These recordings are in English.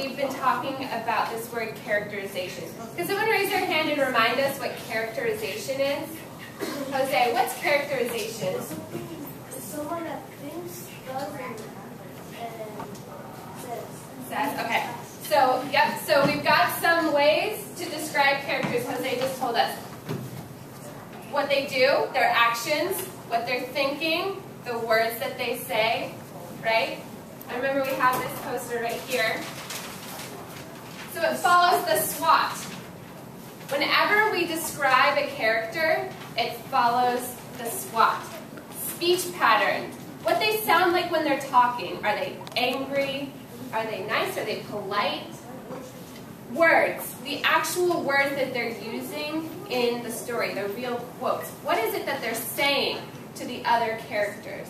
we've been talking about this word characterization. Can someone raise their hand and remind us what characterization is? Jose, what's characterization? Someone that thinks, does, and Says. Okay. So, yep. So we've got some ways to describe characters. Jose just told us what they do, their actions, what they're thinking, the words that they say, right? I remember we have this poster right here. So it follows the SWOT. Whenever we describe a character, it follows the SWOT. Speech pattern. What they sound like when they're talking. Are they angry? Are they nice? Are they polite? Words. The actual words that they're using in the story. The real quotes. What is it that they're saying to the other characters?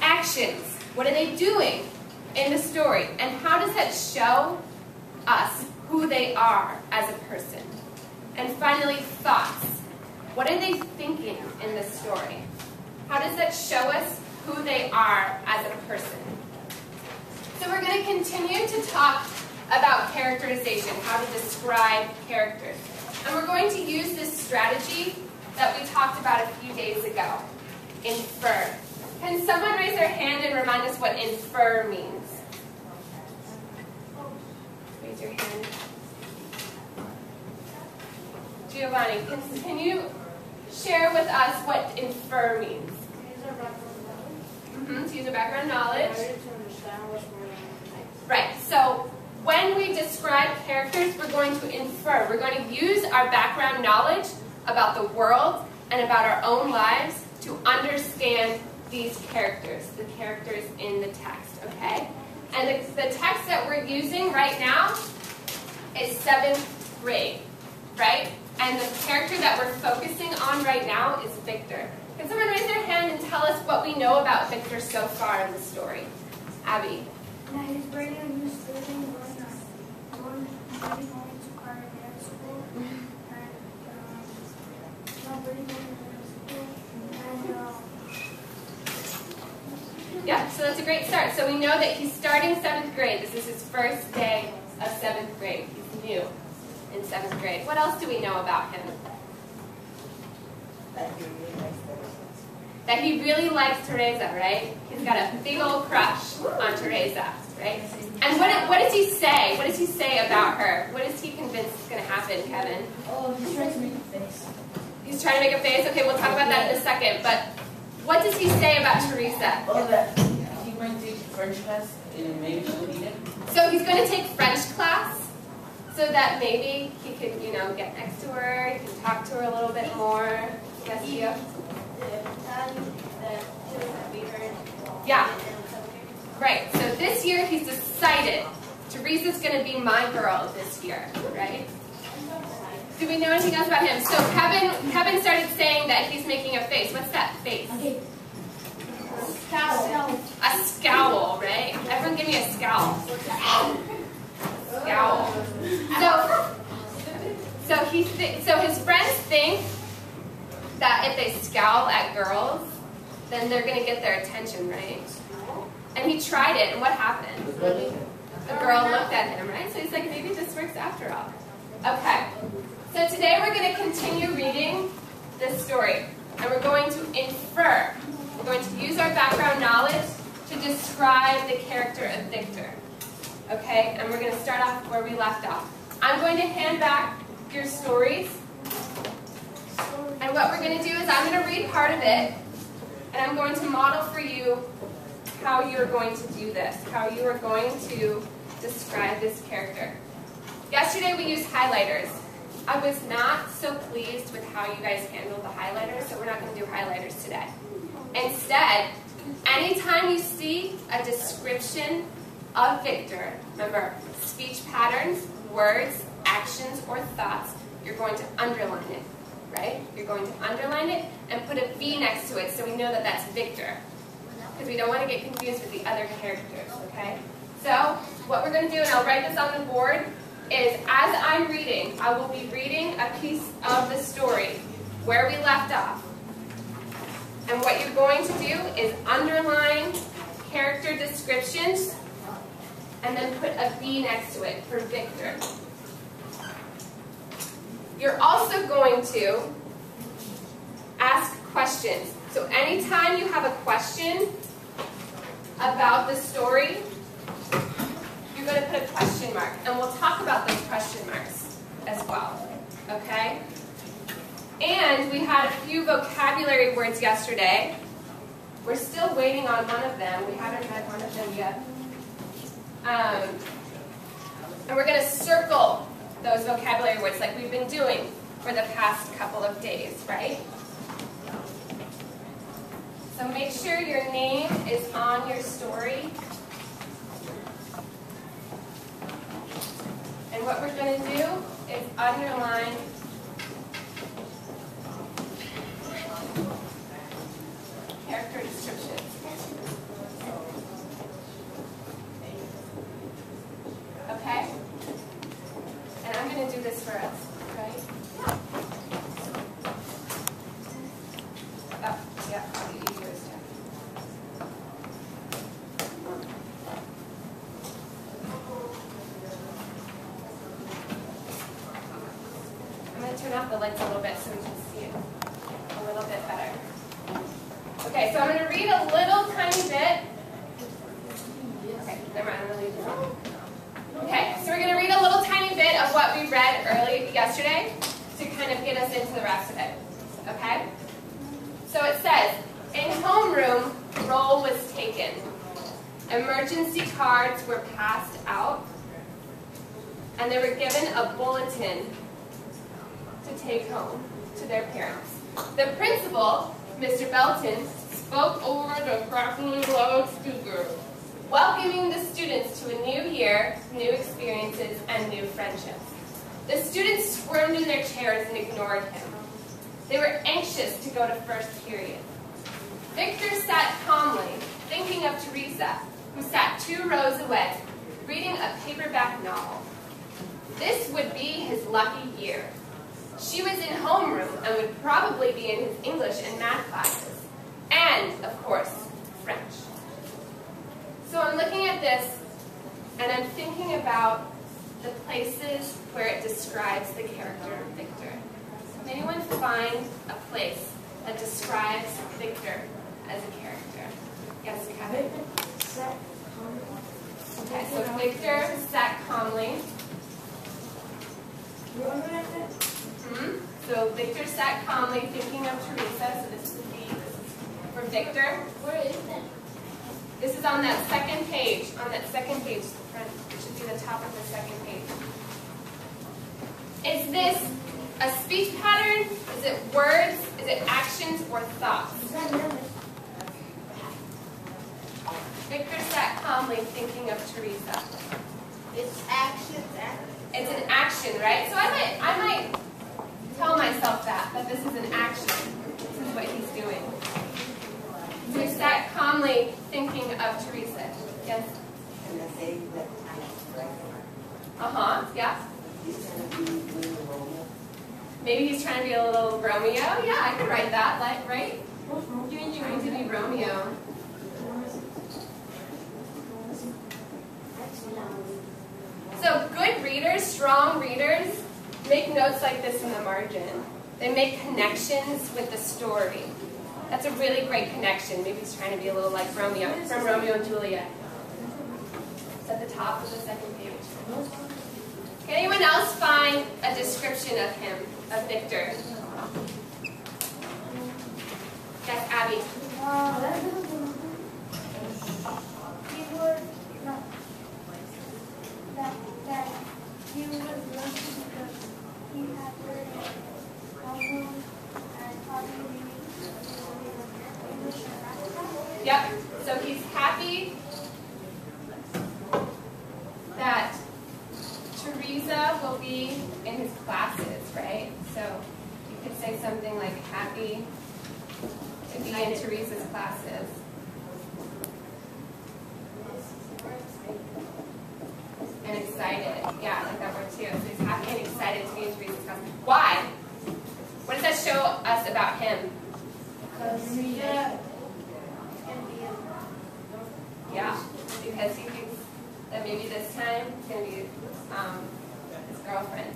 Actions. What are they doing in the story? And how does that show us who they are as a person? And finally, thoughts. What are they thinking in the story? How does that show us who they are as a person? So we're going to continue to talk about characterization, how to describe characters. And we're going to use this strategy that we talked about a few days ago, infer. Can someone raise their hand and remind us what infer means? Raise your hand. Giovanni, can you share with us what infer means? To use a background knowledge. Right, so when we describe characters, we're going to infer. We're going to use our background knowledge about the world and about our own lives to understand these characters, the characters in the text, okay? And the text that we're using right now is 7th grade, right? And the character that we're focusing on right now is Victor. Can someone raise their hand and tell us what we know about Victor so far in the story? Abby. That he's brand new student going to culinary school, and not really going to school, and yeah, so that's a great start. So we know that he's starting 7th grade. This is his first day of 7th grade. He's new in 7th grade. What else do we know about him? That he really likes Teresa, right? He's got a big old crush on Teresa, right? And what does he say? What does he say about her? What is he convinced is going to happen, Kevin? Oh, he's trying to make a face. He's trying to make a face? Okay, we'll talk about that in a second. But what does he say about Teresa? Oh, that he might take French class and maybe she'll eat it. So he's going to take French class so that maybe he could, get next to her, he can talk to her a little bit more. Yes, Theo? Yeah. Right. So this year he's decided Teresa's going to be my girl this year, right? Do we know anything else about him? So Kevin started saying that he's making a face. What's that face? okay. A scowl, right? Everyone give me a scowl. Scowl. So his friends think that if they scowl at girls, then they're going to get their attention, right? And he tried it, and what happened? The girl looked at him, right? So he's like, maybe this works after all. Okay. So today we're going to continue reading this story, and we're going to infer. We're going to use our background knowledge to describe the character of Victor. Okay? And we're going to start off where we left off. I'm going to hand back your stories. And what we're going to do is I'm going to read part of it, and I'm going to model for you how you're going to do this, how you are going to describe this character. Yesterday we used highlighters. I was not so pleased with how you guys handled the highlighters, so we're not going to do highlighters today. Instead, anytime you see a description of Victor, remember, speech patterns, words, actions, or thoughts, you're going to underline it, right? You're going to underline it and put a V next to it so we know that that's Victor, because we don't want to get confused with the other characters, okay? So what we're going to do, and I'll write this on the board, is as I'm reading, I will be reading a piece of the story where we left off. And what you're going to do is underline character descriptions and then put a B next to it for Victor. You're also going to ask questions. So anytime you have a question about the story, you're going to put a question mark. And we'll talk about those question marks as well. Okay? And we had a few vocabulary words yesterday. We're still waiting on one of them. We haven't read one of them yet. And we're going to circle those vocabulary words like we've been doing for the past couple of days, right? So make sure your name is on your story. And what we're going to do is underline character descriptions. Okay? And I'm going to do this for us, right? Oh, yeah, probably easier is to. I'm going to turn off the lights a little bit so we can see it a little bit better. Okay, so I'm going to read a little tiny bit. Okay, never mind, I'm going to leave it on. Okay, so we're going to read a little tiny bit of what we read yesterday to kind of get us into the rest of it. Okay? So it says, in homeroom, roll was taken. Emergency cards were passed out. And they were given a bulletin to take home to their parents. The principal, Mr. Belton, spoke over the crackling loudspeaker, welcoming the students to a new year, new experiences, and new friendships. The students squirmed in their chairs and ignored him. They were anxious to go to first period. Victor sat calmly, thinking of Teresa, who sat 2 rows away, reading a paperback novel. This would be his lucky year. She was in homeroom and would probably be in his English and math classes. And, of course, French. So I'm looking at this, and I'm thinking about the places where it describes the character of Victor. Can anyone find a place that describes Victor as a character? Yes, Kevin? Sat calmly. Okay, so Victor sat calmly. So Victor sat calmly thinking of Teresa. So this is B. This is for Victor. Where is that? This is on that second page. On that second page, the front. It should be the top of the second page. Is this a speech pattern? Is it words? Is it actions or thoughts? Is that nervous? Victor sat calmly thinking of Teresa. It's actions. It's an action, right? So I might tell myself that this is an action. This is what he's doing. So he sat calmly thinking of Teresa. Yes? Can I say that I'm right? Uh-huh, yeah. He's trying to be little Romeo. Maybe he's trying to be a little Romeo. Yeah, I could write that, like, right? Trying to be Romeo. So good readers, strong readers, make notes like this in the margin. They make connections with the story. That's a really great connection. Maybe he's trying to be a little like Romeo, from Romeo and Juliet. It's at the top of the second page. Can anyone else find a description of him, of Victor? Yes, Abby. He was lucky because he had learned homeroom and probably English and math. Yep. So he's happy that Teresa will be in his classes, right? So you could say something like happy to be in Teresa's classes. And excited. Yeah, I like that word too. So he's happy and excited to be in Teresa's classes. Why? What does that show us about him? Because Teresa can be Yeah, because he thinks that maybe this time it's going to be his girlfriend.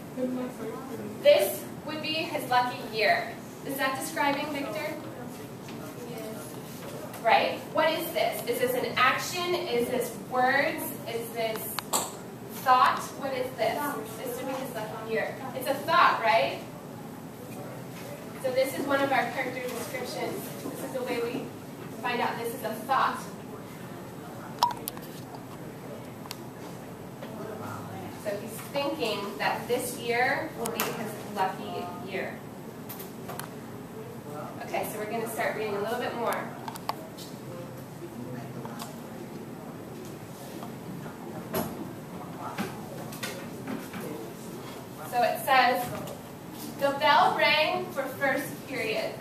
This would be his lucky year. Is that describing Victor? Right? What is this? Is this an action? Is this words? Is this thought? What is this? This would be his lucky year. It's a thought, right? So this is one of our character descriptions. This is the way we find out this is a thought. So he's thinking that this year will be his lucky year. Okay, so we're going to start reading a little bit more. So it says, the bell rang for first period,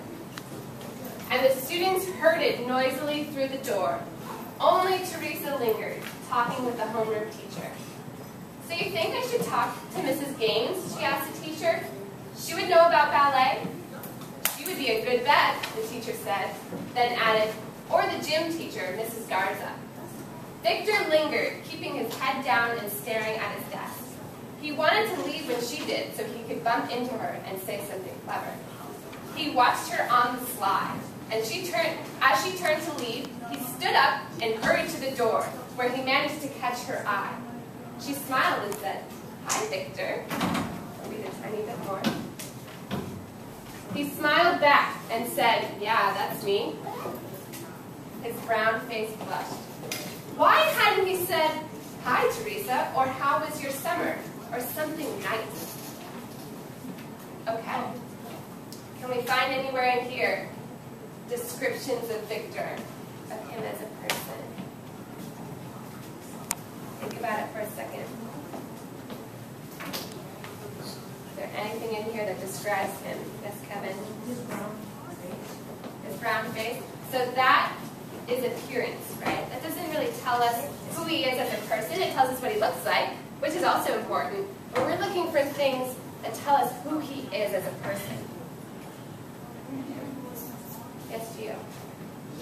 and the students herded noisily through the door. Only Teresa lingered, talking with the homeroom teacher. So you think I should talk to Mrs. Gaines? She asked the teacher. She would know about ballet. She would be a good bet, the teacher said, then added, or the gym teacher, Mrs. Garza. Victor lingered, keeping his head down and staring at his desk. He wanted to leave when she did, so he could bump into her and say something clever. He watched her on the sly, and as she turned to leave, he stood up and hurried to the door, where he managed to catch her eye. She smiled and said, "Hi, Victor." I'll read a tiny bit more. He smiled back and said, "Yeah, that's me." His brown face flushed. Why hadn't he said, "Hi, Teresa," or "How was your summer?" or something nice? Okay. Can we find anywhere in here descriptions of Victor, of him as a person? Think about it for a second. Is there anything in here that describes him? Yes, Kevin? His brown face. So that is appearance, right? That doesn't really tell us who he is as a person. It tells us what he looks like, which is also important. But we're looking for things that tell us who he is as a person. Yes, Gio?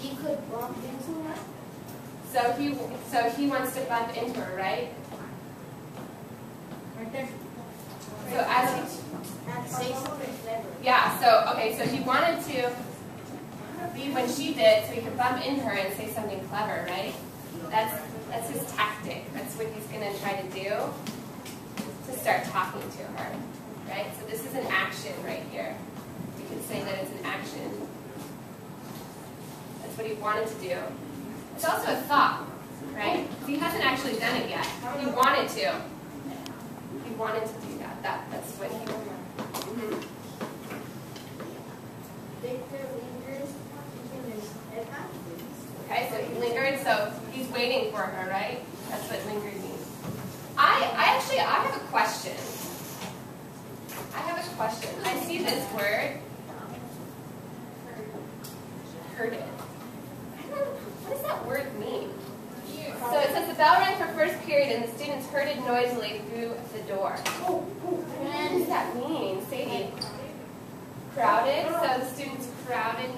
He could bump into her. So he wants to bump into her, right? Right there. So as he Say something clever. yeah, so he wanted to leave when she did, so he could bump into her and say something clever, right? That's his tactic. That's what he's going to try to do to start talking to her, right? So this is an action right here. You could say that it's an action. That's what he wanted to do. It's also a thought, right? He hasn't actually done it yet. He wanted to. He wanted to do that. That's what he wanted. Victor lingers, keeping his head down. Okay, so he lingered, so he's waiting for her, right? That's what lingered means. I have a question. I see this word, herded. I don't know, what does that word mean? So it says the bell rang for first period and the students herded noisily through the door. What does that mean? Sadie? Crowded, so the students crowded